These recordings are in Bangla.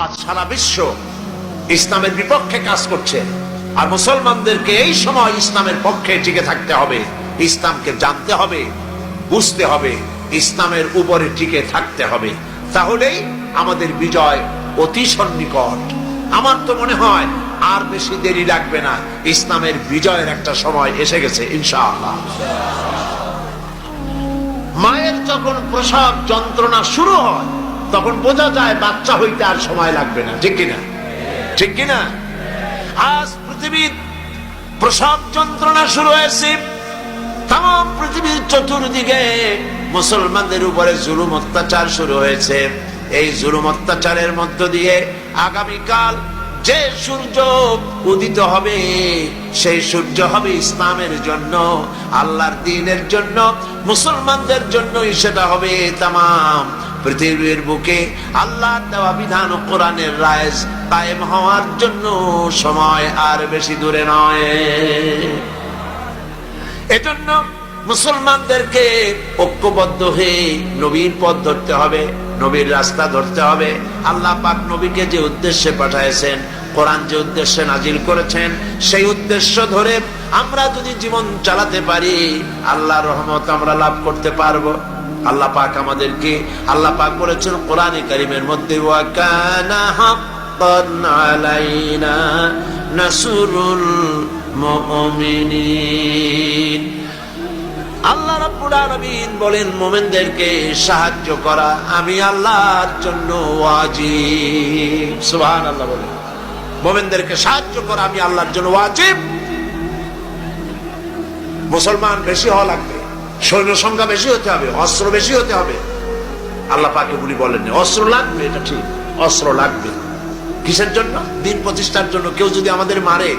আজ সারা বিশ্ব ইসলামের বিপক্ষে কাজ করছে, আর মুসলমানদেরকে এই সময় ইসলামের পক্ষে টিকে থাকতে হবে, ইসলামকে জানতে হবে, বুঝতে হবে, ইসলামের উপরে টিকে থাকতে হবে। তাহলেই আমাদের বিজয় অতি সন্নিকট। আমার তো মনে হয় আর বেশি দেরি লাগবে না, ইসলামের বিজয়ের একটা সময় এসে গেছে ইনশাআল্লাহ। মায়ের যখন প্রসব যন্ত্রণা শুরু হয় তখন বোঝা যায় বাচ্চা হইতে আর সময় লাগবে না, ঠিক কিনা? ঠিক কিনা? আজ পৃথিবীর প্রসব যন্ত্রণা শুরু হয়েছে, তাম পৃথিবীর চতুর্দিকে মুসলমানদের উপরে জুলুম অত্যাচার শুরু হয়েছে। এই জুলুম অত্যাচারের মধ্য দিয়ে আগামীকাল যে সূর্য উদিত হবে সেই সূর্য হবে ইসলামের জন্য, আল্লাহর দ্বীনের জন্য, মুসলমানদের জন্যই সেটা হবে। তামাম পৃথিবীর বুকে আল্লাহর দেওয়া বিধান ও কোরআনের রায় কায়েম হওয়ার জন্য সময় আর বেশি দূরে নয়। এজন্য মুসলমানদেরকে ঐক্যবদ্ধ হয়ে নবীর পথ ধরতে হবে, নবীর রাস্তা ধরতে হবে। আল্লাহ পাক নবীকে যে উদ্দেশ্যে পাঠাইছেন, কোরআন যে উদ্দেশ্যে নাজিল করেছেন, সেই উদ্দেশ্য ধরে আমরা যদি জীবন চালাতে পারি আল্লাহর রহমত আমরা লাভ করতে পারবো। আল্লাহ পাক আমাদেরকে, আল্লাহ পাক বলেছেন কোরআনে কারীমের মধ্যে, ওয়া কানা হাক্কান আলাইনা নাসরুল মুমিনিন। আল্লাহ রাব্বুল আলামিন বলেন মুমিনদেরকে সাহায্য করা আমি আল্লাহর জন্য ওয়াজিব। সুবহানাল্লাহ বলেন, মুমিনদেরকে সাহায্য করা আমি আল্লাহর জন্য ওয়াজিব। মুসলমান বেশি হওয়া লাগবে, সৈন্য সংখ্যা বেশি হতে হবে, অস্ত্র বেশি হতে হবে। আল্লাহ পাকে বলি বলেন অস্ত্র লাগবে, এটা ঠিক, অস্ত্র লাগবে। কিসের জন্য? দিন প্রতিষ্ঠার জন্য। কেউ যদি আমাদের মারে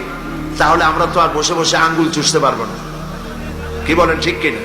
তাহলে আমরা তো আর বসে বসে আঙ্গুল চুষতে পারবো না, কি বলেন? ঠিক কিনা?